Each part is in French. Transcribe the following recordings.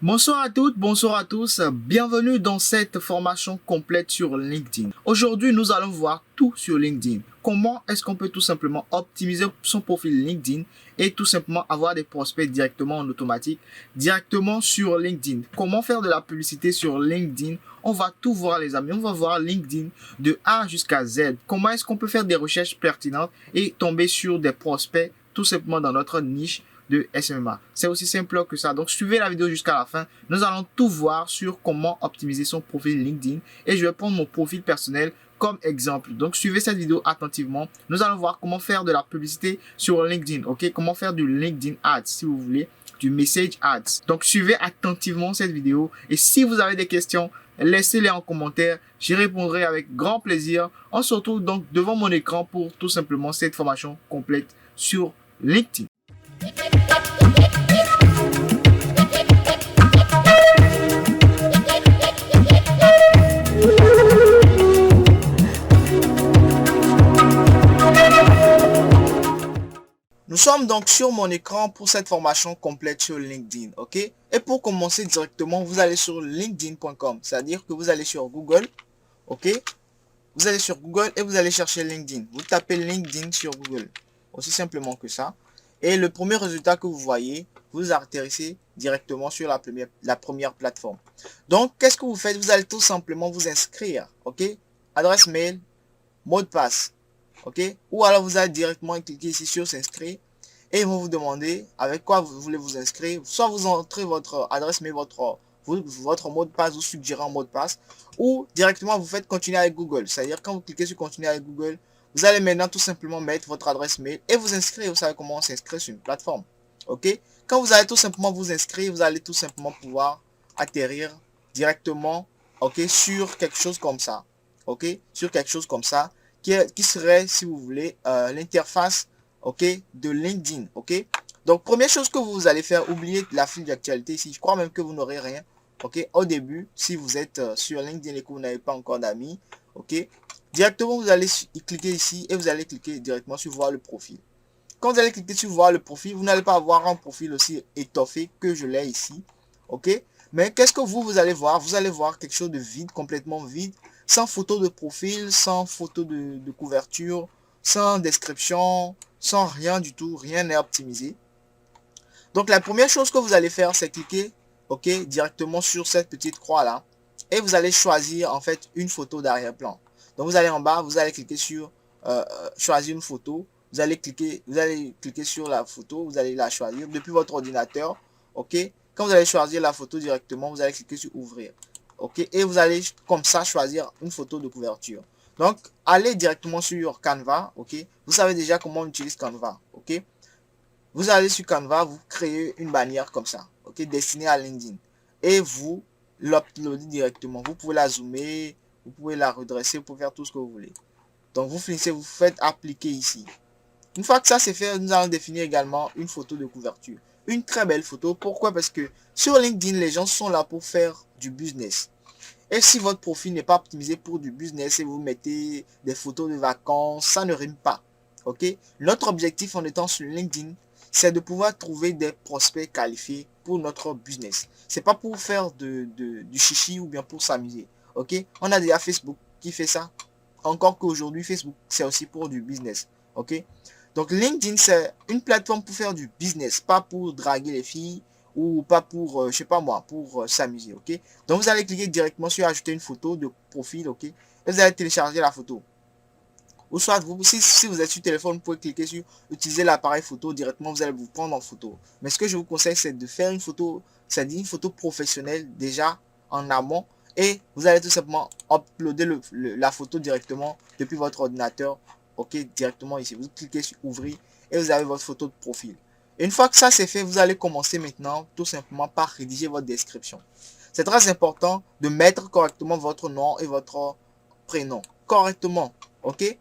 Bonsoir à toutes, bonsoir à tous, bienvenue dans cette formation complète sur LinkedIn. Aujourd'hui, nous allons voir tout sur LinkedIn. Comment est-ce qu'on peut tout simplement optimiser son profil LinkedIn et tout simplement avoir des prospects directement en automatique, directement sur LinkedIn. Comment faire de la publicité sur LinkedIn? On va tout voir les amis, on va voir LinkedIn de A jusqu'à Z. Comment est-ce qu'on peut faire des recherches pertinentes et tomber sur des prospects tout simplement dans notre niche de SMMA. C'est aussi simple que ça. Donc, suivez la vidéo jusqu'à la fin. Nous allons tout voir sur comment optimiser son profil LinkedIn et je vais prendre mon profil personnel comme exemple. Donc, suivez cette vidéo attentivement. Nous allons voir comment faire de la publicité sur LinkedIn. OK? Comment faire du LinkedIn Ads, si vous voulez, du Message Ads. Donc, suivez attentivement cette vidéo et si vous avez des questions, laissez-les en commentaire. J'y répondrai avec grand plaisir. On se retrouve donc devant mon écran pour tout simplement cette formation complète sur LinkedIn. Nous sommes donc sur mon écran pour cette formation complète sur LinkedIn, ok? Et pour commencer directement, vous allez sur linkedin.com, c'est-à-dire que vous allez sur Google, ok? Vous allez sur Google et vous allez chercher LinkedIn. Vous tapez LinkedIn sur Google, aussi simplement que ça. Et le premier résultat que vous voyez, vous atterrissez directement sur la première plateforme. Donc, qu'est-ce que vous faites? Vous allez tout simplement vous inscrire, ok? Adresse mail, mot de passe. Ok, ou alors vous allez directement cliquer ici sur s'inscrire et ils vont vous demander avec quoi vous voulez vous inscrire. Soit vous entrez votre adresse mail, votre mot de passe, vous suggérez un mot de passe, ou directement vous faites continuer avec Google. C'est-à-dire quand vous cliquez sur continuer avec Google, vous allez maintenant tout simplement mettre votre adresse mail et vous inscrire. Vous savez comment s'inscrire sur une plateforme. Ok, quand vous allez tout simplement vous inscrire, vous allez tout simplement pouvoir atterrir directement, ok, sur quelque chose comme ça. Ok, sur quelque chose comme ça. Qui serait, si vous voulez, l'interface, ok, de LinkedIn, ok. Donc, première chose que vous allez faire, oubliez la file d'actualité ici. Je crois même que vous n'aurez rien, ok, au début, si vous êtes sur LinkedIn et que vous n'avez pas encore d'amis, ok. Directement, vous allez cliquer ici et vous allez cliquer directement sur voir le profil. Quand vous allez cliquer sur voir le profil, vous n'allez pas avoir un profil aussi étoffé que je l'ai ici, ok. Mais qu'est-ce que vous allez voir? Vous allez voir quelque chose de vide, complètement vide, sans photo de profil, sans photo de couverture, sans description, sans rien du tout, rien n'est optimisé. Donc la première chose que vous allez faire, c'est cliquer, ok, directement sur cette petite croix là, et vous allez choisir en fait une photo d'arrière-plan. Donc vous allez en bas, vous allez cliquer sur choisir une photo, vous allez cliquer sur la photo, vous allez la choisir depuis votre ordinateur, ok. Quand vous allez choisir la photo directement, vous allez cliquer sur ouvrir. Ok, et vous allez comme ça choisir une photo de couverture. Donc, allez directement sur Canva, ok. Vous savez déjà comment on utilise Canva, ok. Vous allez sur Canva, vous créez une bannière comme ça, ok, destinée à LinkedIn. Et vous l'uploadez directement. Vous pouvez la zoomer, vous pouvez la redresser, vous pouvez faire tout ce que vous voulez. Donc, vous finissez, vous faites appliquer ici. Une fois que ça c'est fait, nous allons définir également une photo de couverture. Une très belle photo. Pourquoi? Parce que sur LinkedIn, les gens sont là pour faire du business. Et si votre profil n'est pas optimisé pour du business et vous mettez des photos de vacances, ça ne rime pas. Ok? Notre objectif en étant sur LinkedIn, c'est de pouvoir trouver des prospects qualifiés pour notre business. C'est pas pour faire du chichi ou bien pour s'amuser. Ok? On a déjà Facebook qui fait ça. Encore qu'aujourd'hui, Facebook, c'est aussi pour du business. Ok? Donc LinkedIn, c'est une plateforme pour faire du business, pas pour draguer les filles ou pas pour, je sais pas moi, pour s'amuser, ok. Donc vous allez cliquer directement sur ajouter une photo de profil, ok. Et vous allez télécharger la photo. Ou soit, si vous êtes sur téléphone, vous pouvez cliquer sur utiliser l'appareil photo directement, vous allez vous prendre en photo. Mais ce que je vous conseille, c'est de faire une photo, c'est-à-dire une photo professionnelle déjà en amont. Et vous allez tout simplement uploader la photo directement depuis votre ordinateur, ok, directement ici. Vous cliquez sur ouvrir et vous avez votre photo de profil. Et une fois que ça c'est fait, vous allez commencer maintenant tout simplement par rédiger votre description. C'est très important de mettre correctement votre nom et votre prénom. Correctement, ok.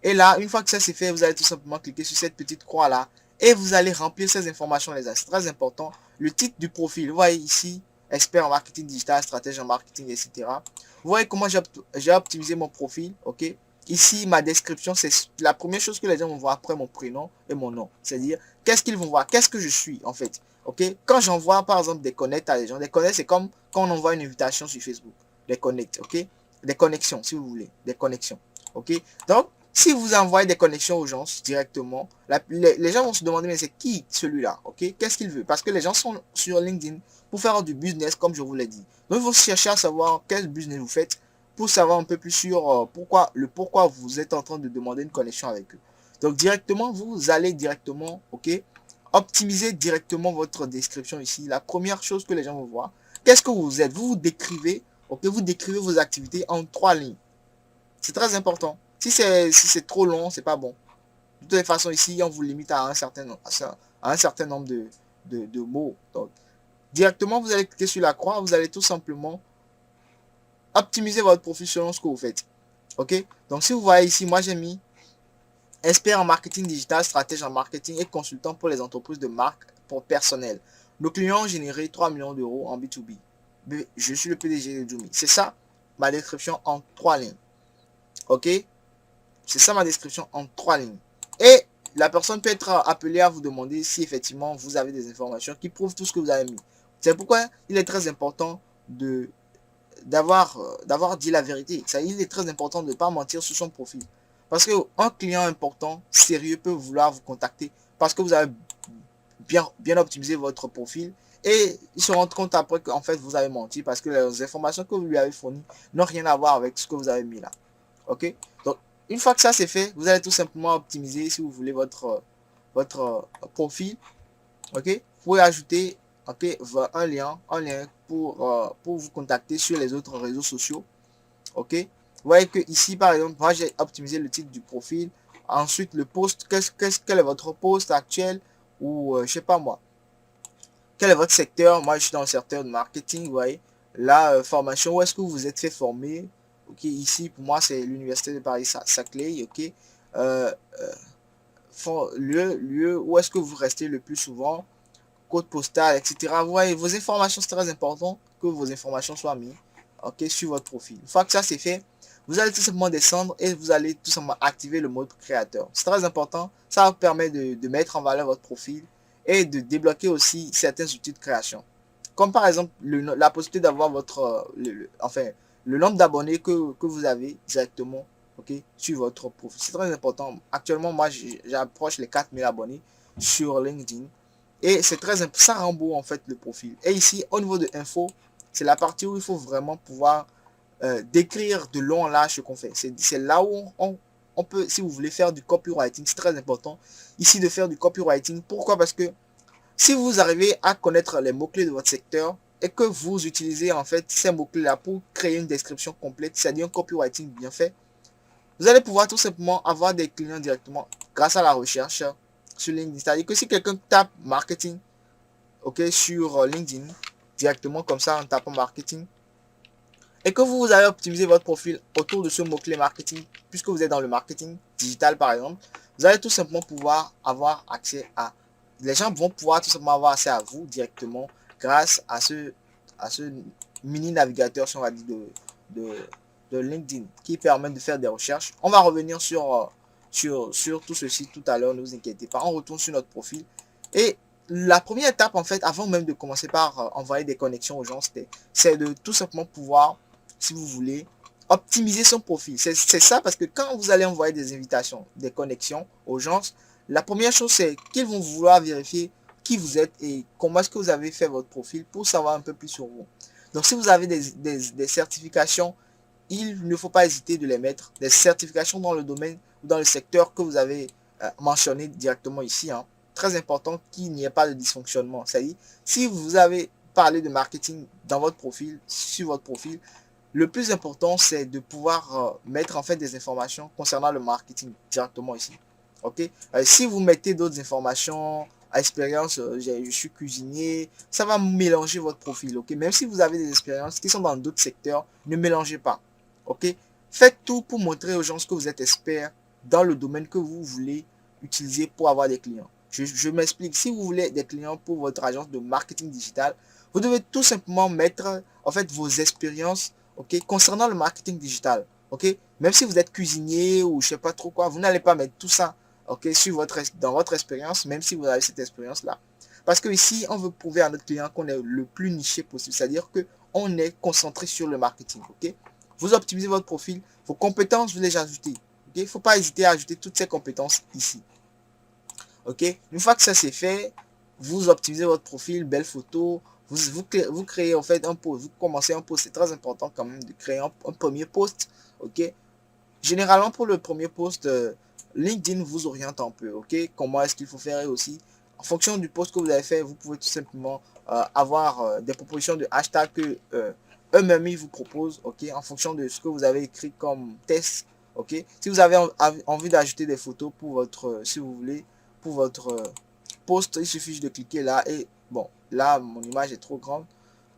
Et là, une fois que ça c'est fait, vous allez tout simplement cliquer sur cette petite croix là et vous allez remplir ces informations les c'est très important. Le titre du profil, vous voyez ici, expert en marketing digital, stratège en marketing, etc. Vous voyez comment j'ai optimisé mon profil, ok. Ici, ma description, c'est la première chose que les gens vont voir après mon prénom et mon nom. C'est-à-dire, qu'est-ce qu'ils vont voir, qu'est-ce que je suis en fait. Ok, quand j'envoie par exemple des connects à des gens, des connects c'est comme quand on envoie une invitation sur Facebook, des connects, ok, des connexions si vous voulez, des connexions, ok. Donc si vous envoyez des connexions aux gens directement, les gens vont se demander mais c'est qui celui-là, ok, qu'est-ce qu'il veut, parce que les gens sont sur LinkedIn pour faire du business comme je vous l'ai dit. Donc il faut chercher à savoir quel business vous faites pour savoir un peu plus sur pourquoi vous êtes en train de demander une connexion avec eux. Donc directement vous allez directement, ok, optimisez directement votre description ici. La première chose que les gens vont voir, qu'est-ce que vous êtes? Vous vous décrivez, ok, vous décrivez vos activités en 3 lignes. C'est très important. Si c'est trop long, c'est pas bon. De toute façon, ici, on vous limite à un certain nombre de mots. Donc, directement, vous allez cliquer sur la croix, vous allez tout simplement optimiser votre profil selon ce que vous faites. Ok? Donc, si vous voyez ici, moi j'ai mis expert en marketing digital, stratège en marketing et consultant pour les entreprises de marque pour personnel. Nos clients ont généré 3 millions d'euros en B2B. Je suis le PDG de Jumi. C'est ça ma description en 3 lignes. Ok? C'est ça ma description en 3 lignes. Et la personne peut être appelée à vous demander si effectivement vous avez des informations qui prouvent tout ce que vous avez mis. C'est pourquoi il est très important d'avoir dit la vérité. Ça, il est très important de ne pas mentir sur son profil. Parce qu'un client important, sérieux, peut vouloir vous contacter parce que vous avez bien optimisé votre profil et il se rend compte après qu'en fait vous avez menti parce que les informations que vous lui avez fournies n'ont rien à voir avec ce que vous avez mis là. Ok? Donc, une fois que ça c'est fait, vous allez tout simplement optimiser si vous voulez votre profil. Ok? Vous pouvez ajouter, ok, un lien pour vous contacter sur les autres réseaux sociaux. Ok? Vous voyez que ici par exemple, moi j'ai optimisé le titre du profil. Ensuite le post, quel est votre post actuel ou je sais pas moi. Quel est votre secteur? Moi je suis dans le secteur de marketing, vous voyez. La formation, où est-ce que vous vous êtes fait former? Ok, ici pour moi c'est l'université de Paris-Saclay. Ok. Euh, lieu où est-ce que vous restez le plus souvent, code postal, etc. Vous voyez, vos informations, c'est très important que vos informations soient mises, ok, sur votre profil. Une fois que ça c'est fait, vous allez tout simplement descendre et vous allez tout simplement activer le mode créateur. C'est très important. Ça vous permet de mettre en valeur votre profil et de débloquer aussi certains outils de création. Comme par exemple la possibilité d'avoir le nombre d'abonnés que vous avez directement, ok, sur votre profil. C'est très important. Actuellement, moi, j'approche les 4000 abonnés sur LinkedIn. Et c'est très important. Ça rend beau en fait le profil. Et ici, au niveau de info, c'est la partie où il faut vraiment pouvoir décrire de long en large ce qu'on fait. C'est là où on peut, si vous voulez faire du copywriting, c'est très important ici de faire du copywriting. Pourquoi? Parce que si vous arrivez à connaître les mots-clés de votre secteur et que vous utilisez en fait ces mots-clés-là pour créer une description complète, c'est-à-dire un copywriting bien fait, vous allez pouvoir tout simplement avoir des clients directement grâce à la recherche sur LinkedIn. C'est-à-dire que si quelqu'un tape marketing, ok, sur LinkedIn, directement comme ça en tapant marketing, et que vous avez optimisé votre profil autour de ce mot-clé marketing, puisque vous êtes dans le marketing digital par exemple, vous allez tout simplement pouvoir avoir accès à... Les gens vont pouvoir tout simplement avoir accès à vous directement grâce à ce mini navigateur, si on va dire, de LinkedIn qui permet de faire des recherches. On va revenir sur tout ceci tout à l'heure, ne vous inquiétez pas. On retourne sur notre profil. Et la première étape, en fait, avant même de commencer par envoyer des connexions aux gens, c'est de tout simplement pouvoir, si vous voulez, optimiser son profil. C'est ça parce que quand vous allez envoyer des invitations, des connexions aux gens, la première chose, c'est qu'ils vont vouloir vérifier qui vous êtes et comment est-ce que vous avez fait votre profil pour savoir un peu plus sur vous. Donc, si vous avez des certifications, il ne faut pas hésiter de les mettre. Des certifications dans le domaine ou dans le secteur que vous avez mentionné directement ici. Hein. Très important qu'il n'y ait pas de dysfonctionnement. C'est-à-dire, si vous avez parlé de marketing dans votre profil, sur votre profil, le plus important, c'est de pouvoir mettre en fait des informations concernant le marketing directement ici. Ok. Si vous mettez d'autres informations, expérience, je suis cuisinier, ça va mélanger votre profil. Ok. Même si vous avez des expériences qui sont dans d'autres secteurs, ne mélangez pas. Ok. Faites tout pour montrer aux gens que vous êtes expert dans le domaine que vous voulez utiliser pour avoir des clients. Je m'explique. Si vous voulez des clients pour votre agence de marketing digital, vous devez tout simplement mettre en fait vos expériences, ok, concernant le marketing digital. Ok. Même si vous êtes cuisinier ou je sais pas trop quoi, vous n'allez pas mettre tout ça, ok, dans votre expérience, même si vous avez cette expérience là. Parce que ici, on veut prouver à notre client qu'on est le plus niché possible. C'est-à-dire que on est concentré sur le marketing. Ok? Vous optimisez votre profil, vos compétences, vous les ajoutez. Il ne faut pas hésiter à ajouter toutes ces compétences ici. Ok? Une fois que ça c'est fait, vous optimisez votre profil, belle photo, vous créez en fait un post, vous commencez un post, c'est très important quand même de créer un premier post. Ok? Généralement pour le premier post, LinkedIn vous oriente un peu. Ok? Comment est-ce qu'il faut faire, et aussi en fonction du post que vous avez fait, vous pouvez tout simplement avoir des propositions de hashtag que eux-mêmes ils vous proposent. Ok? En fonction de ce que vous avez écrit comme test. Ok? Si vous avez envie d'ajouter des photos pour votre, si vous voulez, pour votre post, il suffit de cliquer là, et bon, là mon image est trop grande.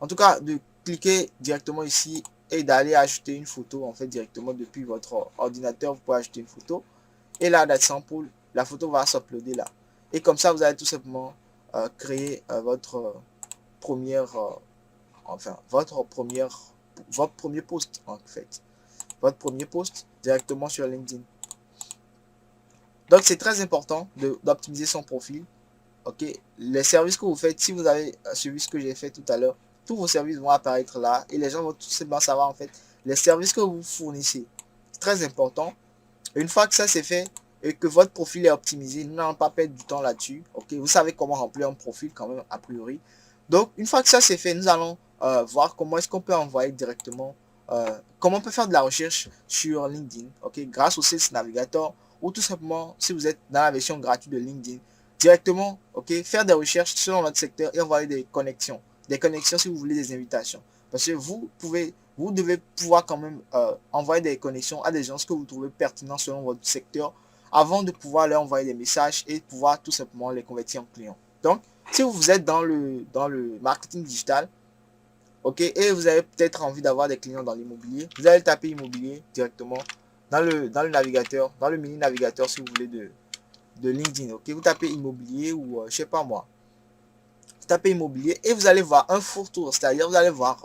En tout cas, de cliquer directement ici et d'aller ajouter une photo en fait directement depuis votre ordinateur. Vous pouvez ajouter une photo, et là d'exemple, la photo va s'uploader là, et comme ça vous allez tout simplement créer première votre premier post en fait, votre premier post directement sur LinkedIn. Donc c'est très important d'optimiser son profil. Ok, les services que vous faites, si vous avez suivi ce que j'ai fait tout à l'heure, tous vos services vont apparaître là, et les gens vont tout simplement savoir en fait les services que vous fournissez. C'est très important. Et une fois que ça c'est fait et que votre profil est optimisé, nous n'allons pas perdre du temps là-dessus. Ok, vous savez comment remplir un profil quand même a priori. Donc une fois que ça c'est fait, nous allons voir comment est-ce qu'on peut envoyer directement, comment on peut faire de la recherche sur LinkedIn. Ok, grâce au Sales Navigator, ou tout simplement si vous êtes dans la version gratuite de LinkedIn directement. Ok, faire des recherches selon notre secteur et envoyer des connexions si vous voulez des invitations, parce que vous devez pouvoir quand même envoyer des connexions à des gens que vous trouvez pertinents selon votre secteur, avant de pouvoir leur envoyer des messages et pouvoir tout simplement les convertir en clients. Donc si vous êtes dans le marketing digital, ok, et vous avez peut-être envie d'avoir des clients dans l'immobilier, vous allez taper immobilier directement dans le navigateur, dans le mini navigateur si vous voulez de LinkedIn. Ok, vous tapez immobilier, ou je sais pas moi, vous tapez immobilier et vous allez voir un fourre-tout, c'est-à-dire vous allez voir,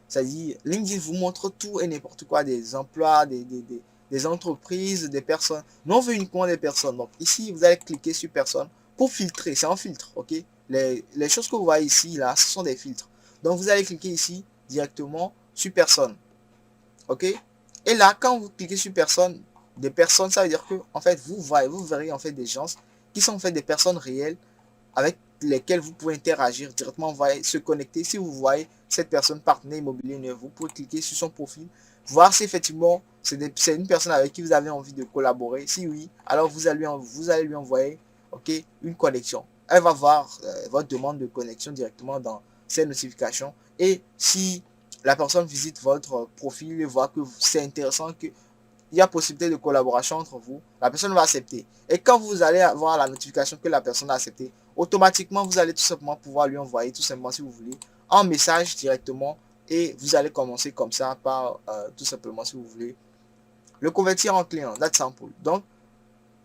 c'est-à-dire LinkedIn vous montre tout et n'importe quoi, des emplois, des entreprises, des personnes. Nous on veut uniquement des personnes. Donc ici vous allez cliquer sur personne pour filtrer, c'est un filtre. Ok, les choses que vous voyez ici là, ce sont des filtres. Donc vous allez cliquer ici directement sur personne. Ok, et là quand vous cliquez sur personne, des personnes, ça veut dire que en fait vous verrez en fait des gens qui sont en fait des personnes réelles avec lesquelles vous pouvez interagir directement, se connecter. Si vous voyez cette personne partenaire immobilier neuf, vous pouvez cliquer sur son profil, voir si effectivement c'est une personne avec qui vous avez envie de collaborer. Si oui, alors vous allez lui envoyer, ok, une connexion. Elle va voir votre demande de connexion directement dans ses notifications, et si la personne visite votre profil et voit que c'est intéressant, que il y a possibilité de collaboration entre vous, la personne va accepter. Et quand vous allez avoir la notification que la personne a accepté, automatiquement vous allez tout simplement pouvoir lui envoyer, tout simplement si vous voulez, un message directement, et vous allez commencer comme ça par tout simplement si vous voulez le convertir en client. That's simple. Donc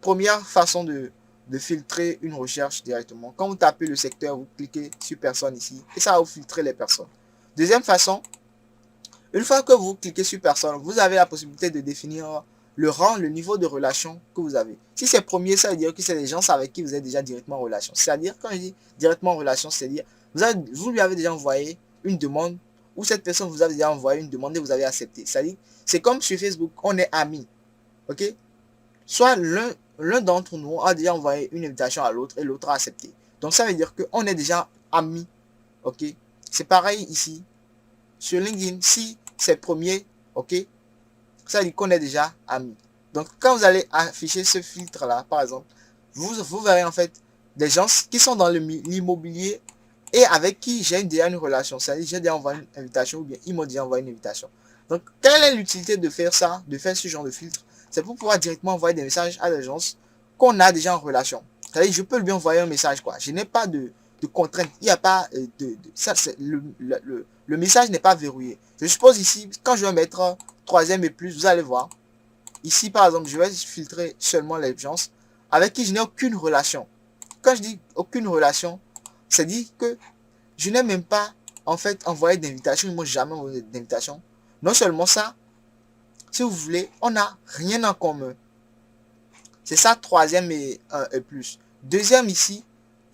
première façon de filtrer une recherche directement, quand vous tapez le secteur, vous cliquez sur personne ici et ça va vous filtrer les personnes. Deuxième façon, une fois que vous cliquez sur personne, vous avez la possibilité de définir le rang, le niveau de relation que vous avez. Si c'est premier, ça veut dire que c'est des gens avec qui vous êtes déjà directement en relation. C'est-à-dire, quand je dis directement en relation, c'est-à-dire vous lui avez déjà envoyé une demande, ou cette personne vous a déjà envoyé une demande et vous avez accepté. C'est-à-dire, c'est comme sur Facebook, on est amis. Ok? Soit l'un d'entre nous a déjà envoyé une invitation à l'autre et l'autre a accepté. Donc ça veut dire qu'on est déjà amis. Ok? C'est pareil ici. Sur LinkedIn, si c'est premier, ok, ça dit qu'on est déjà amis. Donc quand vous allez afficher ce filtre là, par exemple, vous verrez en fait des gens qui sont dans l'immobilier et avec qui j'ai déjà une relation. C'est-à-dire j'ai déjà envoyé une invitation, ou bien ils m'ont déjà envoyé une invitation. Donc quelle est l'utilité de faire ça, de faire ce genre de filtre? C'est pour pouvoir directement envoyer des messages à des gens qu'on a déjà en relation. C'est-à-dire je peux lui envoyer un message, quoi. Je n'ai pas de contrainte. Il n'y a pas ça, c'est le message n'est pas verrouillé. Je suppose ici, quand je vais mettre troisième et plus, vous allez voir. Ici, par exemple, je vais filtrer seulement les gens avec qui je n'ai aucune relation. Quand je dis aucune relation, c'est dire que je n'ai même pas en fait envoyé d'invitation. Ils ne m'ont jamais envoyé d'invitation. Non seulement ça, si vous voulez, on n'a rien en commun. C'est ça, troisième et plus. Deuxième ici,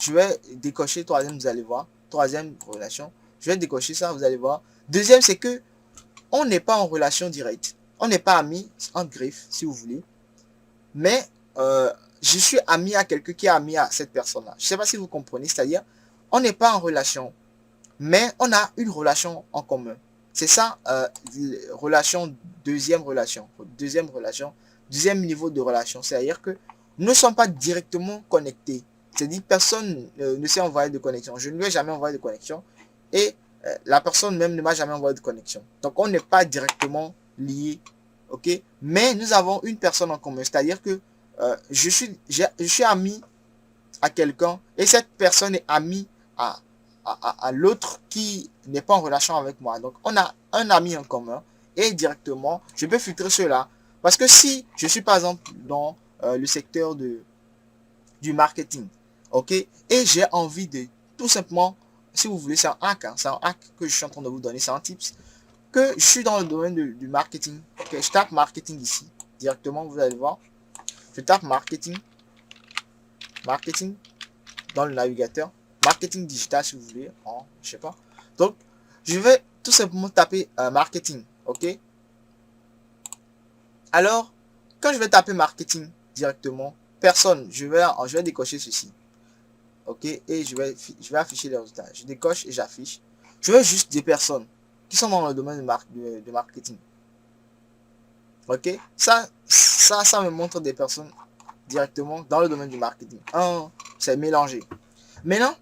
je vais décocher troisième, vous allez voir. Troisième relation, je vais décocher ça, vous allez voir. Deuxième, c'est que on n'est pas en relation directe. On n'est pas amis, en griffe, si vous voulez. Mais je suis ami à quelqu'un qui est ami à cette personne-là. Je ne sais pas si vous comprenez, c'est-à-dire, on n'est pas en relation, mais on a une relation en commun. C'est ça, relation, deuxième relation, deuxième niveau de relation. C'est-à-dire que nous ne sommes pas directement connectés. C'est-à-dire, personne ne s'est envoyé de connexion. Je ne lui ai jamais envoyé de connexion. Et la personne même ne m'a jamais envoyé de connexion. Donc, on n'est pas directement liés. Ok? Mais nous avons une personne en commun. C'est-à-dire que je suis ami à quelqu'un et cette personne est amie à l'autre qui n'est pas en relation avec moi. Donc, on a un ami en commun et directement, je peux filtrer cela. Parce que si je suis par exemple dans le secteur du marketing, ok, et j'ai envie de tout simplement, si vous voulez, c'est un hack, hein, c'est un hack que je suis en train de vous donner, c'est un tips, que je suis dans le domaine du marketing. Ok, je tape marketing ici, directement, vous allez voir. Je tape marketing dans le navigateur, marketing digital si vous voulez, je sais pas. Donc, je vais tout simplement taper marketing, ok. Alors, quand je vais taper marketing directement, personne, je vais décocher ceci, ok, et je vais afficher les résultats. Je décoche et j'affiche. Je veux juste des personnes qui sont dans le domaine de marketing. Ok, ça me montre des personnes directement dans le domaine du marketing. C'est mélangé. Maintenant,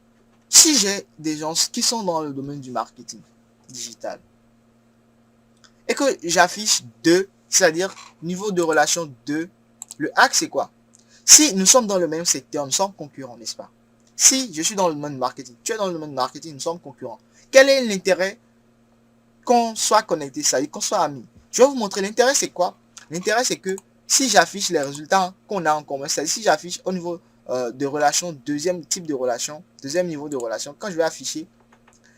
si j'ai des gens qui sont dans le domaine du marketing digital et que j'affiche 2, c'est-à-dire niveau de relation 2, le hack c'est quoi? Si nous sommes dans le même secteur, nous sommes concurrents, n'est-ce pas? Si je suis dans le domaine marketing, tu es dans le domaine marketing, nous sommes concurrents. Quel est l'intérêt qu'on soit connecté, ça, qu'on soit amis? Je vais vous montrer l'intérêt, c'est quoi? L'intérêt, c'est que si j'affiche les résultats qu'on a en commun, c'est-à-dire si j'affiche au niveau de relation, deuxième type de relation, deuxième niveau de relation, quand je vais afficher,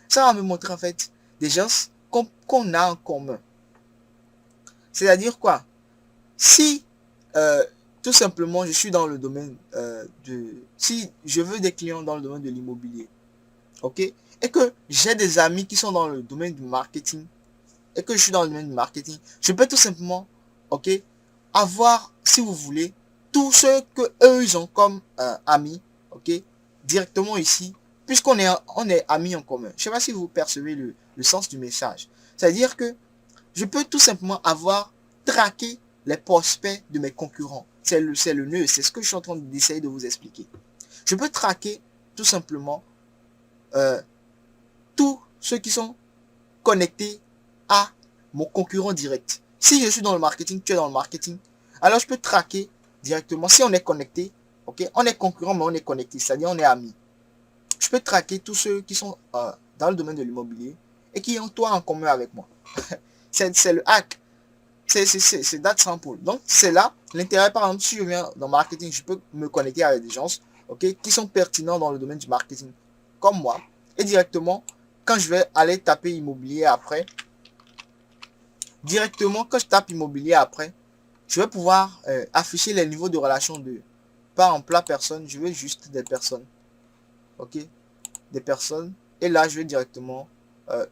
ça va me montrer en fait des gens qu'on a en commun. C'est-à-dire quoi? Si tout simplement je suis dans le domaine si je veux des clients dans le domaine de l'immobilier, ok, et que j'ai des amis qui sont dans le domaine du marketing, et que je suis dans le domaine du marketing, je peux tout simplement, ok, avoir, si vous voulez, tout ce que eux ils ont comme amis, ok, directement ici, puisqu'on est amis en commun. Je sais pas si vous percevez le sens du message. C'est-à-dire que je peux tout simplement avoir traqué les prospects de mes concurrents. C'est le nœud, c'est ce que je suis en train d'essayer de vous expliquer. Je peux traquer tout simplement tous ceux qui sont connectés à mon concurrent direct. Si je suis dans le marketing, tu es dans le marketing, alors je peux traquer directement. Si on est connecté, ok, on est concurrent mais on est connecté, c'est-à-dire on est amis. Je peux traquer tous ceux qui sont dans le domaine de l'immobilier et qui ont toi en commun avec moi. C'est le hack. C'est that simple. Donc c'est là l'intérêt. Par exemple, si je viens dans le marketing, je peux me connecter avec des gens, ok, qui sont pertinents dans le domaine du marketing comme moi. Et directement, quand je vais aller taper immobilier après, directement quand je tape immobilier après, je vais pouvoir afficher les niveaux de relation de, pas en plat personne, je veux juste des personnes, ok, des personnes, et là je vais directement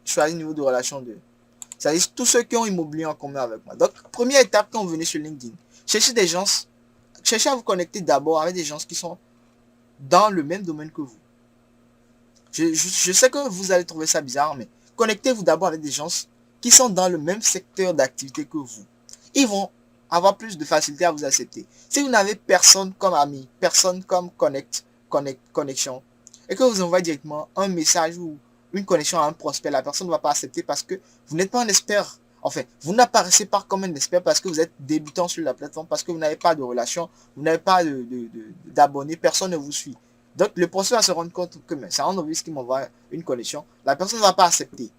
choisir niveau de relation de, c'est-à-dire tous ceux qui ont immobilier en commun avec moi. Donc première étape quand vous venez sur LinkedIn, cherchez des gens, cherchez à vous connecter d'abord avec des gens qui sont dans le même domaine que vous. Je sais que vous allez trouver ça bizarre, mais connectez-vous d'abord avec des gens qui sont dans le même secteur d'activité que vous. Ils vont avoir plus de facilité à vous accepter. Si vous n'avez personne comme ami, personne comme connexion, et que vous envoyez directement un message ou une connexion à un prospect, la personne ne va pas accepter parce que vous n'êtes pas un expert. Enfin, vous n'apparaissez pas comme un expert parce que vous êtes débutant sur la plateforme, parce que vous n'avez pas de relation, vous n'avez pas d'abonnés, personne ne vous suit. Donc, le prospect va se rendre compte que c'est un novice qui m'envoie une connexion. La personne ne va pas accepter.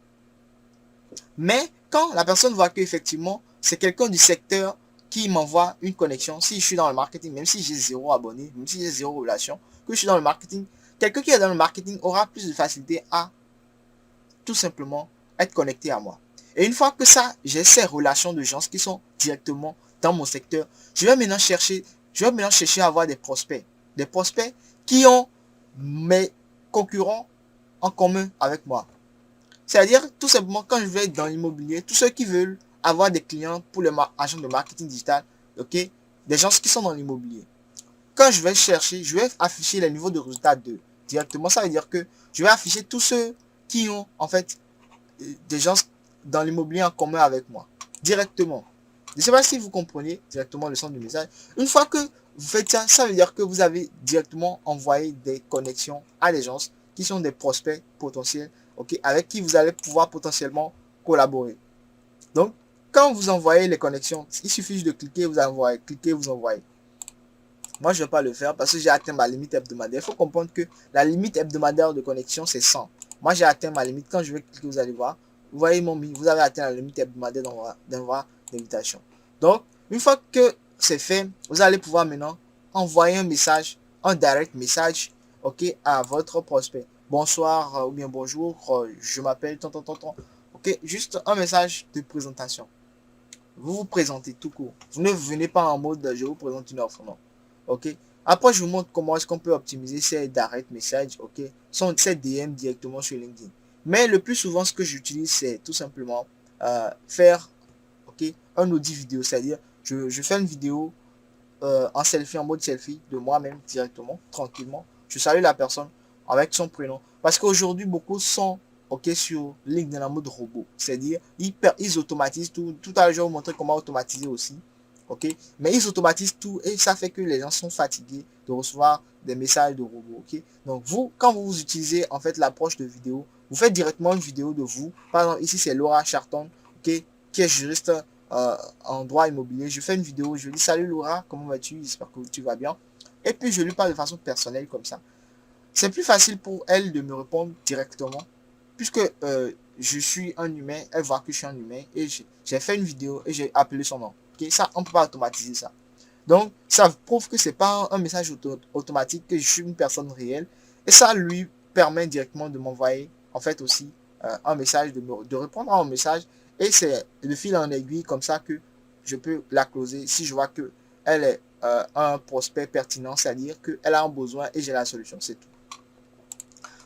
Mais quand la personne voit qu'effectivement, c'est quelqu'un du secteur qui m'envoie une connexion, si je suis dans le marketing, même si j'ai 0 abonné, même si j'ai 0 relation, que je suis dans le marketing, quelqu'un qui est dans le marketing aura plus de facilité à tout simplement être connecté à moi. Et une fois que ça, j'ai ces relations de gens qui sont directement dans mon secteur, je vais maintenant chercher à avoir des prospects qui ont mes concurrents en commun avec moi. C'est-à-dire, tout simplement, quand je vais dans l'immobilier, tous ceux qui veulent avoir des clients pour les agents de marketing digital, ok, des gens qui sont dans l'immobilier. Quand je vais chercher, je vais afficher les niveaux de résultats d'eux directement. Ça veut dire que je vais afficher tous ceux qui ont, en fait, des gens dans l'immobilier en commun avec moi, directement. Je ne sais pas si vous comprenez directement le sens du message. Une fois que vous faites ça, ça veut dire que vous avez directement envoyé des connexions à des gens qui sont des prospects potentiels, ok, avec qui vous allez pouvoir potentiellement collaborer. Donc, quand vous envoyez les connexions, il suffit juste de cliquer, vous envoyez, cliquez, vous envoyez. Moi, je ne vais pas le faire parce que j'ai atteint ma limite hebdomadaire. Il faut comprendre que la limite hebdomadaire de connexion, c'est 100. Moi, j'ai atteint ma limite. Quand je vais cliquer, vous allez voir. Vous voyez mon mis, vous avez atteint la limite hebdomadaire d'envoi d'invitation. Donc, une fois que c'est fait, vous allez pouvoir maintenant envoyer un message, un direct message, ok, à votre prospect. Bonsoir ou bien bonjour, je m'appelle tant. Ok, juste un message de présentation. Vous vous présentez tout court. Vous ne venez pas en mode je vous présente une offre, non. Ok. Après, je vous montre comment est-ce qu'on peut optimiser ces direct message, ok, ces DM directement sur LinkedIn. Mais le plus souvent, ce que j'utilise, c'est tout simplement faire, ok, un audit vidéo, c'est-à-dire je fais une vidéo en selfie, en mode selfie de moi-même directement, tranquillement. Je salue la personne avec son prénom. Parce qu'aujourd'hui, beaucoup sont ok sur LinkedIn en mode robot. C'est-à-dire, ils automatisent tout. Tout à l'heure, je vais vous montrer comment automatiser aussi. Ok, mais ils automatisent tout et ça fait que les gens sont fatigués de recevoir des messages de robots. Ok, donc vous, quand vous utilisez en fait l'approche de vidéo, vous faites directement une vidéo de vous. Par exemple, ici c'est Laura Charton, ok, qui est juriste en droit immobilier. Je fais une vidéo, je lui dis salut Laura, comment vas-tu? J'espère que tu vas bien. Et puis je lui parle de façon personnelle comme ça. C'est plus facile pour elle de me répondre directement puisque je suis un humain, elle voit que je suis un humain et j'ai fait une vidéo et j'ai appelé son nom. Okay? Ça, on ne peut pas automatiser ça. Donc, ça prouve que c'est pas un message automatique, que je suis une personne réelle. Et ça lui permet directement de m'envoyer, en fait, aussi un message, de répondre à un message. Et c'est de fil en aiguille comme ça que je peux la closer si je vois que elle est un prospect pertinent, c'est-à-dire qu'elle a un besoin et j'ai la solution, c'est tout.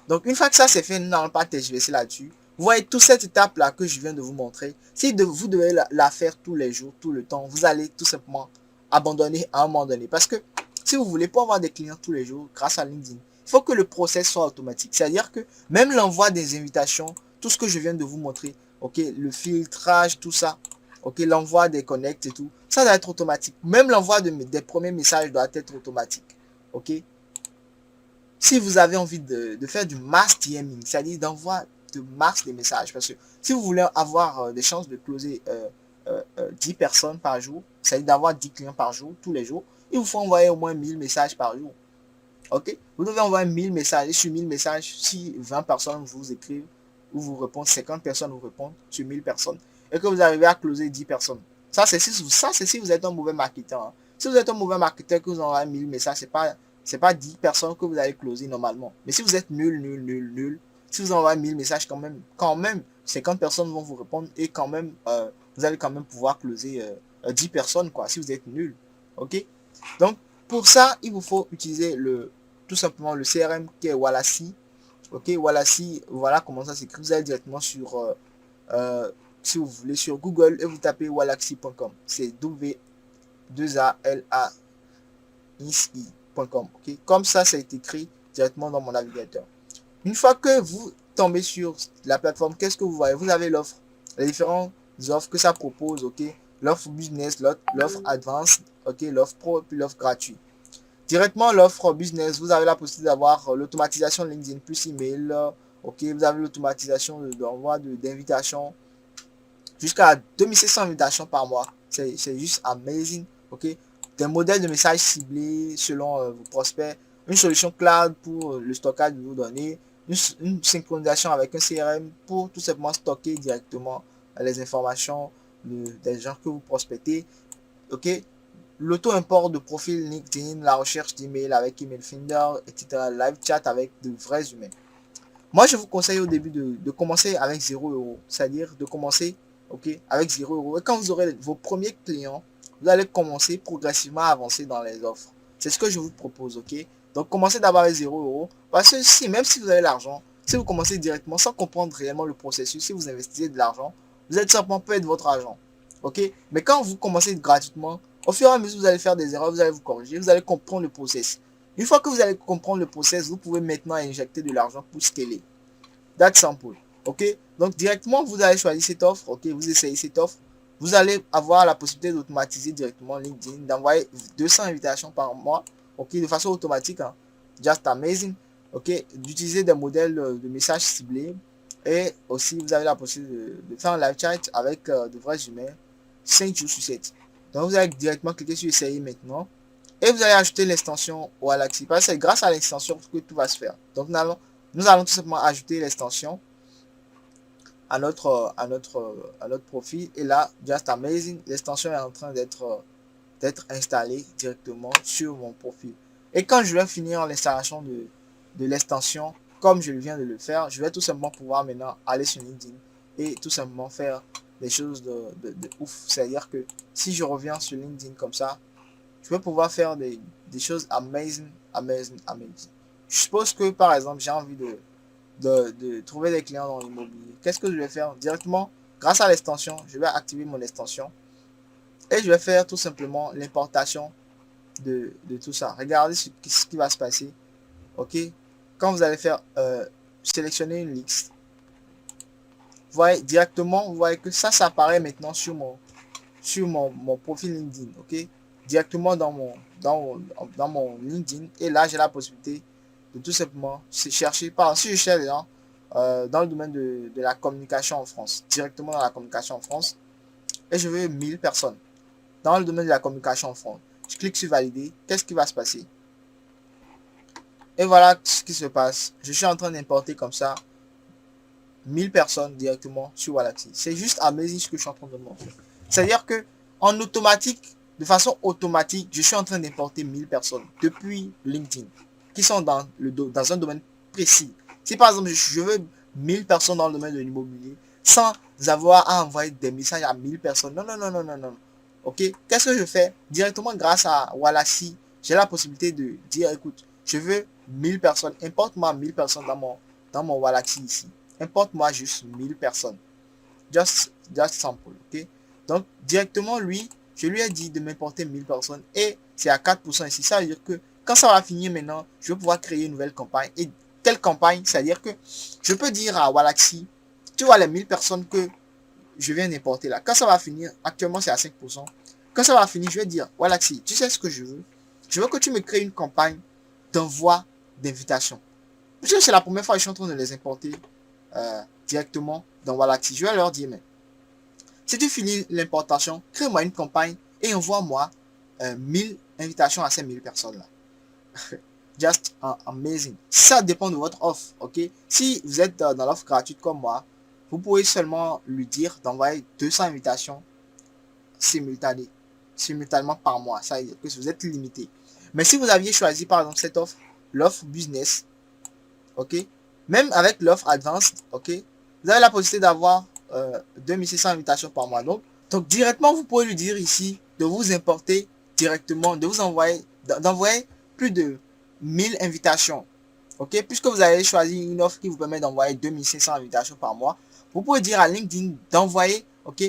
Donc, une fois que ça c'est fait, nous n'allons pas tergiverser là-dessus. Vous voyez toute cette étape-là que je viens de vous montrer. Si vous devez la faire tous les jours, tout le temps, vous allez tout simplement abandonner à un moment donné. Parce que si vous voulez pas avoir des clients tous les jours grâce à LinkedIn, il faut que le process soit automatique. C'est-à-dire que même l'envoi des invitations, tout ce que je viens de vous montrer, ok, le filtrage, tout ça, ok, l'envoi des connects et tout, ça doit être automatique. Même l'envoi des premiers messages doit être automatique. Ok, si vous avez envie de faire du mass DMing, c'est-à-dire d'envoi de masse des messages, parce que si vous voulez avoir des chances de closer 10 personnes par jour, c'est-à-dire d'avoir 10 clients par jour, tous les jours, il vous faut envoyer au moins 1000 messages par jour. Ok, vous devez envoyer 1000 messages, et sur 1000 messages, si 20 personnes vous écrivent, ou vous répondent, 50 personnes vous répondent sur 1000 personnes, et que vous arrivez à closer 10 personnes. Ça, c'est si vous êtes un mauvais marketeur. Hein. Si vous êtes un mauvais marketeur que vous envoyez 1000 messages, c'est pas 10 personnes que vous allez closer normalement. Mais si vous êtes nul, si vous envoyez 1000 messages quand même 50 personnes vont vous répondre et quand même, vous allez quand même pouvoir closer 10 personnes, quoi, si vous êtes nul. Ok? Donc, pour ça, il vous faut utiliser tout simplement le CRM qui est Wallacy. Ok, Wallacy, voilà comment ça s'écrit. Vous allez directement sur, si vous voulez, sur Google et vous tapez wallacy.com. C'est W2ALA-I.com. Ok, comme ça, c'est écrit directement dans mon navigateur. Une fois que vous tombez sur la plateforme, qu'est-ce que vous voyez? Vous avez l'offre, les différentes offres que ça propose, ok? L'offre business, l'offre advanced, ok? L'offre pro, puis l'offre gratuite. Directement, l'offre business, vous avez la possibilité d'avoir l'automatisation LinkedIn plus email, ok? Vous avez l'automatisation d'envoi d'invitation jusqu'à 2600 invitations par mois. C'est juste amazing, ok? Des modèles de messages ciblés selon vos prospects, une solution cloud pour le stockage de vos données, une synchronisation avec un CRM pour tout simplement stocker directement les informations des gens que vous prospectez, ok? L'auto-import de profil LinkedIn, la recherche d'email avec Email Finder, etc. Live chat avec de vrais humains. Moi, je vous conseille au début de commencer avec 0 €. C'est-à-dire de commencer, ok, avec 0 €. Et quand vous aurez vos premiers clients, vous allez commencer progressivement à avancer dans les offres. C'est ce que je vous propose, ok. Donc, commencez d'abord avec 0 €. Parce que si, même si vous avez l'argent, si vous commencez directement sans comprendre réellement le processus, si vous investissez de l'argent, vous êtes simplement perdre votre argent. Ok? Mais quand vous commencez gratuitement, au fur et à mesure, vous allez faire des erreurs, vous allez vous corriger, vous allez comprendre le process. Une fois que vous allez comprendre le process, vous pouvez maintenant injecter de l'argent pour scaler. That's simple. Ok? Donc, directement, vous allez choisir cette offre. Ok? Vous essayez cette offre. Vous allez avoir la possibilité d'automatiser directement LinkedIn, d'envoyer 200 invitations par mois. Ok? De façon automatique. Hein? Just amazing. Ok? D'utiliser des modèles de messages ciblés. Et aussi, vous avez la possibilité de faire un live chat avec de vrais humains 5 jours sur 7. Donc, vous allez directement cliquer sur essayer maintenant. Et vous allez ajouter l'extension Waalaxy. Parce que c'est grâce à l'extension que tout va se faire. Donc, nous allons tout simplement ajouter l'extension à notre profil. Et là, just amazing, l'extension est en train d'être installée directement sur mon profil. Et quand je vais finir l'installation de l'extension, comme je viens de le faire, je vais tout simplement pouvoir maintenant aller sur LinkedIn et tout simplement faire des choses de ouf. C'est-à-dire que si je reviens sur LinkedIn comme ça, je vais pouvoir faire des choses amazing. Je suppose que par exemple, j'ai envie de trouver des clients dans l'immobilier. Qu'est-ce que je vais faire directement? Grâce à l'extension, je vais activer mon extension et je vais faire tout simplement l'importation de tout ça. Regardez ce qui va se passer. Ok, quand vous allez faire sélectionner une liste, vous voyez directement, vous voyez que ça apparaît maintenant sur mon profil LinkedIn. Ok, directement dans mon LinkedIn. Et là, j'ai la possibilité de tout simplement chercher. Si je cherche dans le domaine de la communication en France, directement dans la communication en France, et je veux 1000 personnes dans le domaine de la communication en France, je clique sur valider. Qu'est-ce qui va se passer? Et voilà ce qui se passe. Je suis en train d'importer comme ça 1000 personnes directement sur Waalaxy. C'est juste amazing ce que je suis en train de montrer. C'est-à-dire que en automatique, de façon automatique, je suis en train d'importer 1000 personnes depuis LinkedIn qui sont dans un domaine précis. Si par exemple je veux 1000 personnes dans le domaine de l'immobilier sans avoir à envoyer des messages à 1000 personnes. Non. Ok, qu'est-ce que je fais? Directement grâce à Waalaxy, j'ai la possibilité de dire écoute, je veux 1000 personnes, importe-moi 1000 personnes dans mon Waalaxy ici. Importe-moi juste 1000 personnes. Just simple, ok? Donc, directement, je lui ai dit de m'importer 1000 personnes et c'est à 4% ici. Ça veut dire que quand ça va finir maintenant, je vais pouvoir créer une nouvelle campagne. Et quelle campagne? C'est-à-dire que je peux dire à Waalaxy, tu vois les 1000 personnes que je viens d'importer là. Quand ça va finir, actuellement c'est à 5%. Quand ça va finir, je vais dire, Waalaxy, tu sais ce que je veux? Je veux que tu me crées une campagne d'envoi d'invitation. Puisque c'est la première fois que je suis en train de les importer directement dans Waalaxy. Je vais leur dire, mais si tu finis l'importation, crée-moi une campagne et envoie-moi 1000 invitations à ces 1000 personnes là. Just amazing. Ça dépend de votre offre, ok? Si vous êtes dans l'offre gratuite comme moi, vous pouvez seulement lui dire d'envoyer 200 invitations simultanément par mois. Ça veut dire que vous êtes limité. Mais si vous aviez choisi par exemple cette offre, l'offre business, ok, même avec l'offre advanced, ok, vous avez la possibilité d'avoir 2600 invitations par mois. Donc directement, vous pouvez lui dire ici de vous importer directement, de vous d'envoyer plus de 1000 invitations. Ok, puisque vous avez choisi une offre qui vous permet d'envoyer 2500 invitations par mois, vous pouvez dire à LinkedIn d'envoyer, ok,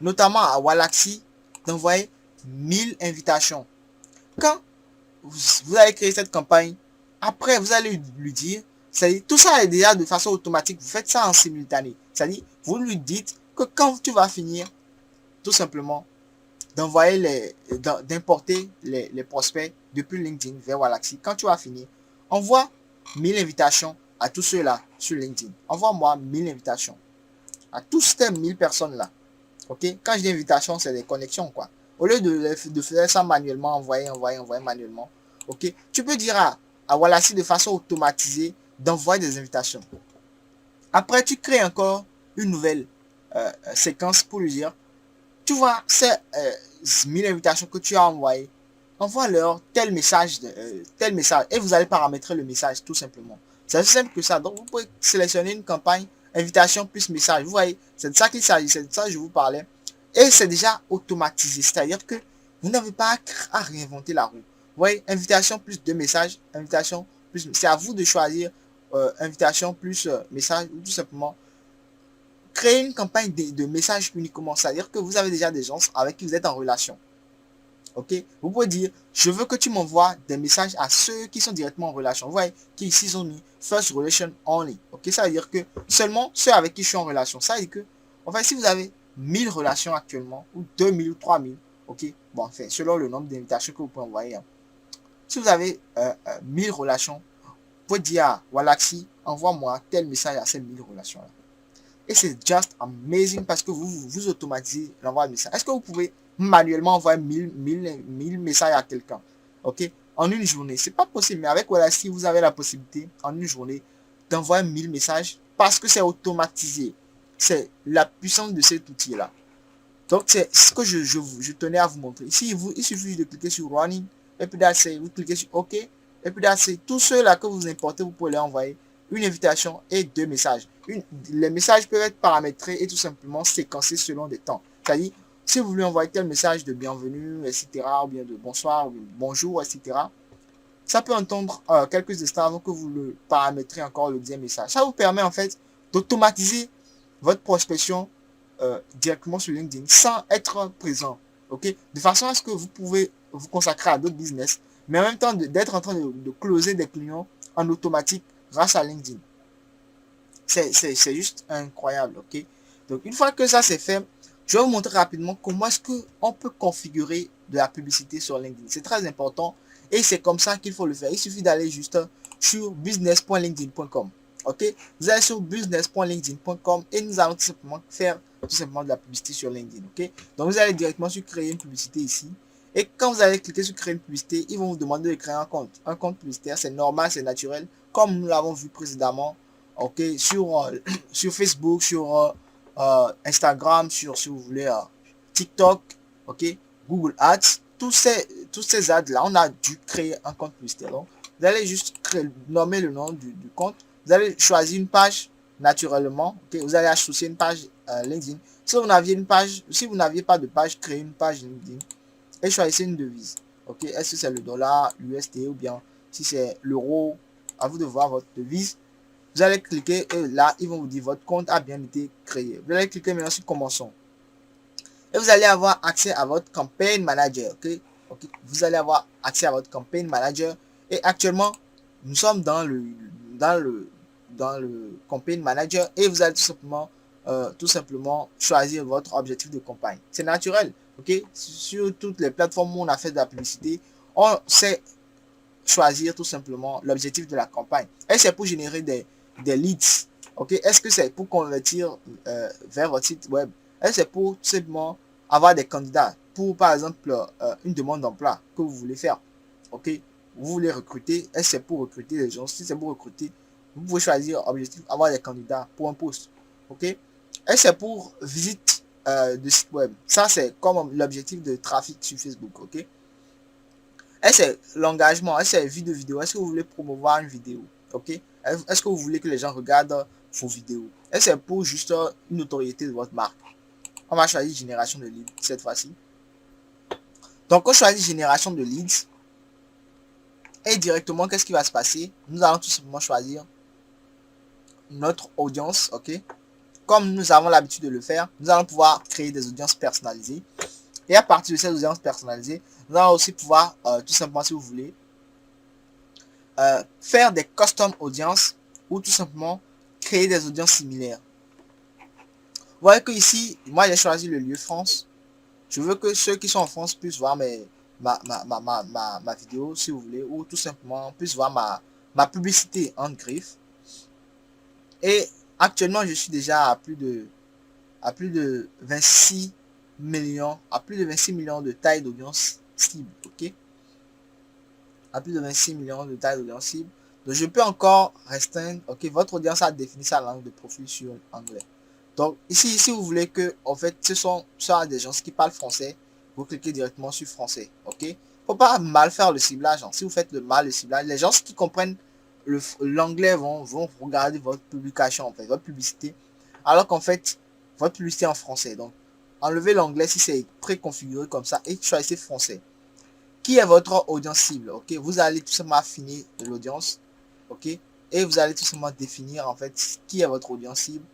notamment à Waalaxy, d'envoyer 1000 invitations. Quand vous allez créer cette campagne, après vous allez lui dire, tout ça est déjà de façon automatique, vous faites ça en simultané. C'est-à-dire, vous lui dites que quand tu vas finir, tout simplement, d'importer les prospects depuis LinkedIn vers Waalaxy, quand tu vas finir, envoie 1000 invitations à tous ceux-là sur LinkedIn. Envoie-moi 1000 invitations à tous ces 1000 personnes-là. Ok? Quand je dis invitation, c'est des connexions, quoi. Au lieu de faire ça manuellement, envoyer manuellement, ok? Tu peux dire à Waalaxy de façon automatisée d'envoyer des invitations. Après, tu crées encore une nouvelle séquence pour lui dire, tu vois, ces 1000 invitations que tu as envoyées, envoie-leur tel message, et vous allez paramétrer le message tout simplement. C'est aussi simple que ça. Donc, vous pouvez sélectionner une campagne, invitation plus message. Vous voyez, c'est de ça qu'il s'agit, c'est de ça que je vous parlais. Et c'est déjà automatisé, c'est-à-dire que vous n'avez pas à réinventer la roue. voyez, invitation plus 2 messages, invitation plus, c'est à vous de choisir invitation plus message, ou tout simplement créer une campagne de messages uniquement. C'est-à-dire que vous avez déjà des gens avec qui vous êtes en relation. Ok, vous pouvez dire, je veux que tu m'envoies des messages à ceux qui sont directement en relation. Vous voyez, qui ici sont mis first relation only. Ok, ça veut dire que seulement ceux avec qui je suis en relation. Ça veut dire que, en fait, si vous avez 1000 relations actuellement, ou 2000 ou 3000, ok, bon, enfin, selon le nombre d'invitations que vous pouvez envoyer, hein. Si vous avez 1000 relations, vous pouvez dire à Walaxy, envoie-moi tel message à ces 1000 relations-là. Et c'est just amazing parce que vous automatisez l'envoi de messages. Est-ce que vous pouvez manuellement envoyer 1000 messages à quelqu'un? Ok, en une journée. C'est pas possible, mais avec Walaxy, vous avez la possibilité en une journée d'envoyer 1000 messages parce que c'est automatisé. C'est la puissance de cet outil-là. Donc, c'est ce que je tenais à vous montrer. Ici, il suffit de cliquer sur Running, et puis vous cliquez sur OK, et puis tous ceux-là que vous importez, vous pouvez les envoyer une invitation et 2 messages. Les messages peuvent être paramétrés et tout simplement séquencés selon des temps. C'est-à-dire, si vous voulez envoyer tel message de bienvenue, etc., ou bien de bonsoir, ou bien de bonjour, etc., ça peut entendre quelques instants avant que vous le paramétrez encore le deuxième message. Ça vous permet en fait d'automatiser votre prospection directement sur LinkedIn sans être présent. Ok, de façon à ce que vous pouvez vous consacrer à d'autres business, mais en même temps d'être en train de closer des clients en automatique grâce à LinkedIn. C'est juste incroyable. Ok, donc une fois que ça c'est fait, je vais vous montrer rapidement comment est-ce qu'on peut configurer de la publicité sur LinkedIn. C'est très important et c'est comme ça qu'il faut le faire. Il suffit d'aller juste sur business.linkedin.com. Ok, vous allez sur business.linkedin.com et nous allons tout simplement faire tout simplement de la publicité sur LinkedIn. Ok, donc vous allez directement sur créer une publicité ici. Et quand vous allez cliquer sur créer une publicité, ils vont vous demander de créer un compte. Un compte publicitaire, c'est normal, c'est naturel, comme nous l'avons vu précédemment. Ok, sur Facebook, sur Instagram, sur, si vous voulez, TikTok, ok, Google Ads, tous ces ads là, on a dû créer un compte publicitaire. Donc, vous allez juste nommer le nom du compte. Vous allez choisir une page naturellement. Ok, vous allez associer une page LinkedIn. Si vous n'aviez une page, si vous n'aviez pas de page, créez une page LinkedIn et choisissez une devise. Ok, est-ce que c'est le dollar, l'USD ou bien si c'est l'euro, à vous de voir votre devise. Vous allez cliquer et là, ils vont vous dire votre compte a bien été créé. Vous allez cliquer maintenant sur commençons. Et vous allez avoir accès à votre campaign manager. Ok, okay. Vous allez avoir accès à votre campaign manager. Et actuellement, nous sommes dans le campaign manager et vous allez tout simplement choisir votre objectif de campagne. C'est naturel. Ok, sur toutes les plateformes où on a fait de la publicité, on sait choisir tout simplement l'objectif de la campagne. Et c'est pour générer des leads. Ok, est-ce que c'est pour convertir vers votre site web? Est-ce que c'est pour tout simplement avoir des candidats pour, par exemple, une demande d'emploi que vous voulez faire? Ok, vous voulez recruter. Est-ce que c'est pour recruter les gens? Si c'est pour recruter, vous pouvez choisir objectif avoir des candidats pour un poste. Ok, est-ce que c'est pour visite de site web? Ça, c'est comme l'objectif de trafic sur Facebook. Ok, est-ce que c'est l'engagement? Est-ce que c'est vue de vidéo? Est-ce que vous voulez promouvoir une vidéo? Ok, est-ce que vous voulez que les gens regardent vos vidéos? Est-ce que c'est pour juste une notoriété de votre marque? On va choisir génération de leads cette fois-ci. Donc, on choisit génération de leads. Et directement, qu'est-ce qui va se passer? Nous allons tout simplement choisir notre audience. Ok, comme nous avons l'habitude de le faire, nous allons pouvoir créer des audiences personnalisées. Et à partir de ces audiences personnalisées, nous allons aussi pouvoir, tout simplement, si vous voulez, faire des custom audiences ou tout simplement créer des audiences similaires. Vous voyez que ici, moi j'ai choisi le lieu France. Je veux que ceux qui sont en France puissent voir ma vidéo, si vous voulez, ou tout simplement puissent voir ma publicité en griffe. Et actuellement, je suis déjà à plus de 26 millions, de tailles d'audience cible. Ok, à plus de 26 millions de tailles d'audience cible. Donc, je peux encore restreindre. Ok, votre audience a défini sa langue de profil sur anglais. Donc, ici, si vous voulez que, en fait, ce sont des gens qui parlent français, vous cliquez directement sur français. Ok, faut pas mal faire le ciblage. Hein. Si vous faites le ciblage, les gens qui comprennent l'anglais vont regarder votre publication, en fait, votre publicité, alors qu'en fait, votre publicité est en français. Donc, enlevez l'anglais si c'est préconfiguré comme ça et choisissez français. qui est votre audience cible, ok. Vous allez tout simplement affiner de l'audience, ok, et vous allez tout simplement définir en fait qui est votre audience cible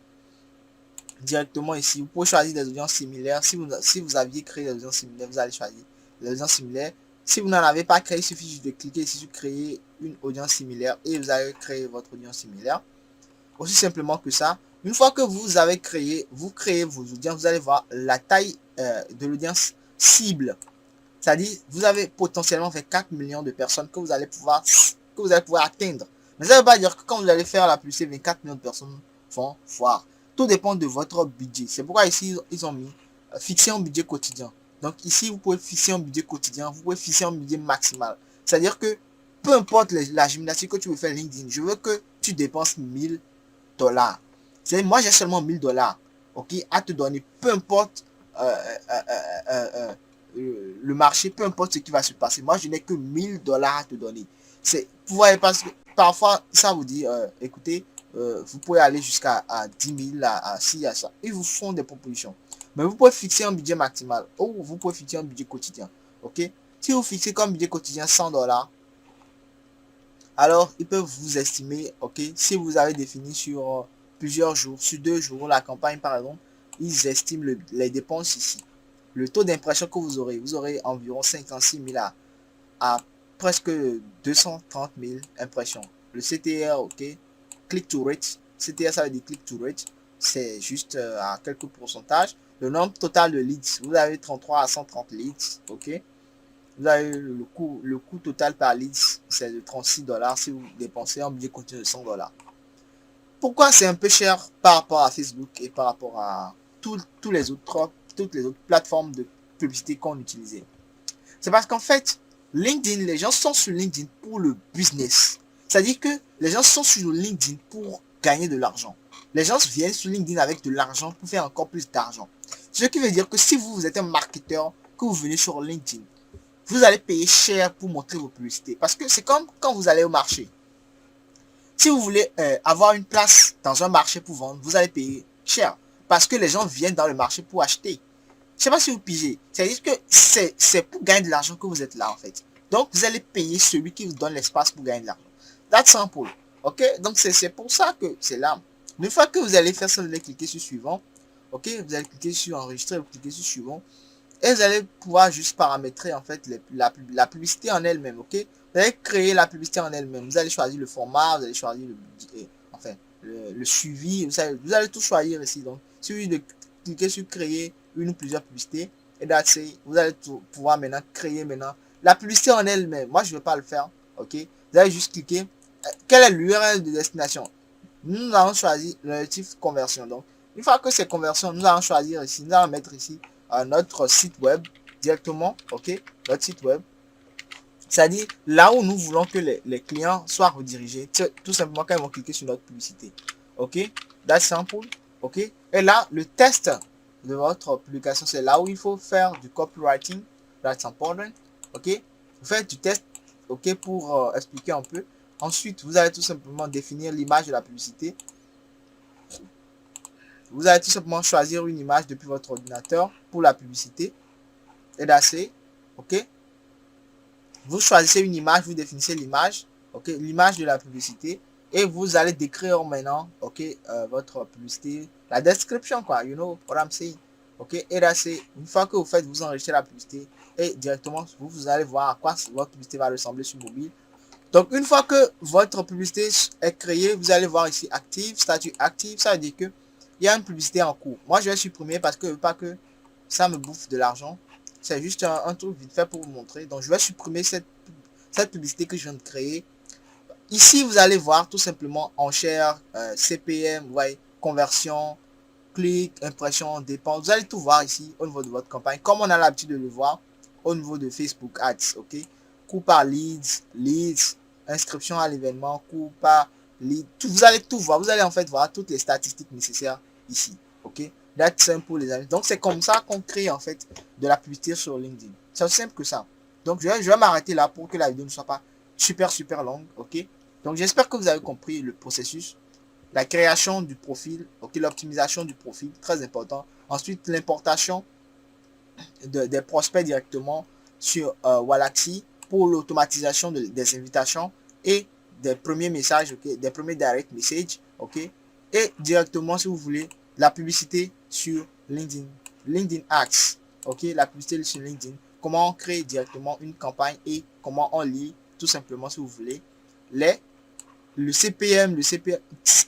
directement ici. Vous pouvez choisir des audiences similaires. Si vous aviez créé des audiences similaires, vous allez choisir les audiences similaires. Si vous n'en avez pas créé, il suffit juste de cliquer ici sur créer une audience similaire et vous allez créer votre audience similaire. Aussi simplement que ça. Une fois que vous avez créé, vous créez vos audiences, vous allez voir la taille de l'audience cible. C'est-à-dire, vous avez potentiellement 24 millions de personnes que vous allez pouvoir atteindre. Mais ça ne veut pas dire que quand vous allez faire la publicité, 24 millions de personnes vont voir. Tout dépend de votre budget. C'est pourquoi ici, ils ont mis fixer un budget quotidien. Donc ici, vous pouvez fixer un budget quotidien, vous pouvez fixer un budget maximal. C'est-à-dire que peu importe la gymnastique que tu veux faire LinkedIn, je veux que tu dépenses 1000 $. Moi, j'ai seulement 1000 $, ok, à te donner. Peu importe le marché, peu importe ce qui va se passer. Moi, je n'ai que 1000 $ à te donner. C'est pour parce que parfois, ça vous dit, écoutez, vous pouvez aller jusqu'à 10 000, à ça. Ils vous font des propositions. Mais vous pouvez fixer un budget maximal ou vous pouvez fixer un budget quotidien. Ok? Si vous fixez comme budget quotidien 100 $, alors ils peuvent vous estimer, ok, si vous avez défini sur plusieurs jours, sur 2 jours, la campagne par exemple, ils estiment les dépenses ici. Le taux d'impression que vous aurez environ 56 000 à presque 230 000 impressions. Le CTR, ok, click to rate, CTR ça veut dire click to rate, c'est juste à quelques pourcentages. Le nombre total de leads, vous avez 33 à 130 leads, ok. Vous avez le coût total par leads, c'est de 36 $ si vous dépensez un budget continu de 100 $. Pourquoi c'est un peu cher par rapport à Facebook et par rapport à toutes les autres plateformes de publicité qu'on utilisait? C'est parce qu'en fait, LinkedIn, les gens sont sur LinkedIn pour le business. C'est-à-dire que les gens sont sur LinkedIn pour gagner de l'argent. Les gens viennent sur LinkedIn avec de l'argent pour faire encore plus d'argent. Ce qui veut dire que si vous êtes un marketeur, que vous venez sur LinkedIn, vous allez payer cher pour montrer vos publicités. Parce que c'est comme quand vous allez au marché. Si vous voulez avoir une place dans un marché pour vendre, vous allez payer cher. Parce que les gens viennent dans le marché pour acheter. Je sais pas si vous pigez. C'est-à-dire que c'est pour gagner de l'argent que vous êtes là en fait. Donc vous allez payer celui qui vous donne l'espace pour gagner de l'argent. That's simple. Ok? Donc c'est pour ça que c'est là. Une fois que vous allez faire ça, vous allez cliquer sur suivant. Ok? Vous allez cliquer sur enregistrer, vous cliquez sur suivant. Et vous allez pouvoir juste paramétrer en fait la publicité en elle-même. Ok? Vous allez créer la publicité en elle-même. Vous allez choisir le format, vous allez choisir enfin, le suivi. Vous allez tout choisir ici. Donc, il suffit de cliquer sur créer une ou plusieurs publicités. Et là, vous allez pouvoir maintenant créer la publicité en elle-même. Moi, je ne vais pas le faire. Ok? Vous allez juste cliquer. Quelle est l'URL de destination? Nous allons choisir le type conversion. Donc, une fois que c'est conversion, nous allons choisir ici. Nous allons mettre ici notre site web directement. Ok? Notre site web. C'est-à-dire là où nous voulons que les clients soient redirigés, tout simplement quand ils vont cliquer sur notre publicité. Ok? That's simple. Ok? Et là, le test de votre publication, c'est là où il faut faire du copywriting. That's important. Ok? Vous faites du test, ok, pour expliquer un peu. Ensuite, vous allez tout simplement définir l'image de la publicité. Vous allez tout simplement choisir une image depuis votre ordinateur pour la publicité. Et d'assez, ok? Vous choisissez une image, vous définissez l'image, ok, l'image de la publicité, et vous allez décrire maintenant, ok, votre publicité, la description, quoi, you know what I'm saying, ok. Et là, c'est une fois que vous enregistrez la publicité, et directement, vous allez voir à quoi votre publicité va ressembler sur mobile. Donc, une fois que votre publicité est créée, vous allez voir ici active, statut active, ça veut dire que il y a une publicité en cours. Moi, je vais supprimer parce que je veux pas que ça me bouffe de l'argent. C'est juste un truc vite fait pour vous montrer. Donc, je vais supprimer cette publicité que je viens de créer. Ici, vous allez voir tout simplement enchères, CPM, ouais, conversion, clic, impression, dépenses. Vous allez tout voir ici au niveau de votre campagne, comme on a l'habitude de le voir au niveau de Facebook Ads. Ok, coût par leads, inscription à l'événement, coût par lead. Vous allez tout voir. Vous allez en fait voir toutes les statistiques nécessaires ici. Ok, that's simple les amis. Donc c'est comme ça qu'on crée en fait de la publicité sur LinkedIn. C'est aussi simple que ça. Donc je vais m'arrêter là pour que la vidéo ne soit pas super longue. Ok, donc j'espère que vous avez compris le processus. La création du profil, ok, l'optimisation du profil, très important. Ensuite, l'importation des prospects directement sur Waalaxy pour l'automatisation des invitations et des premiers messages, okay, des premiers direct messages, ok, et directement si vous voulez la publicité sur LinkedIn, LinkedIn Ads, ok, la publicité sur LinkedIn, comment on crée directement une campagne et comment on lit tout simplement si vous voulez le CPM,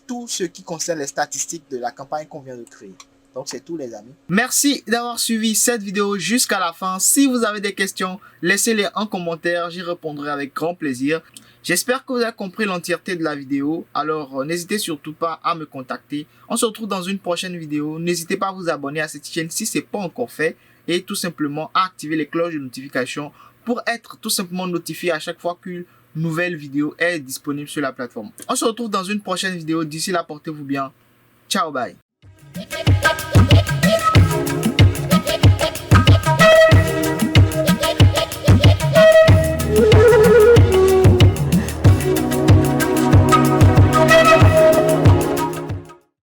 tout ce qui concerne les statistiques de la campagne qu'on vient de créer. Donc c'est tout les amis. Merci d'avoir suivi cette vidéo jusqu'à la fin. Si vous avez des questions, laissez-les en commentaire, j'y répondrai avec grand plaisir. J'espère que vous avez compris l'entièreté de la vidéo. Alors n'hésitez surtout pas à me contacter. On se retrouve dans une prochaine vidéo. N'hésitez pas à vous abonner à cette chaîne si ce n'est pas encore fait. Et tout simplement à activer les cloches de notification pour être tout simplement notifié à chaque fois qu'une nouvelle vidéo est disponible sur la plateforme. On se retrouve dans une prochaine vidéo. D'ici là, portez-vous bien. Ciao, bye.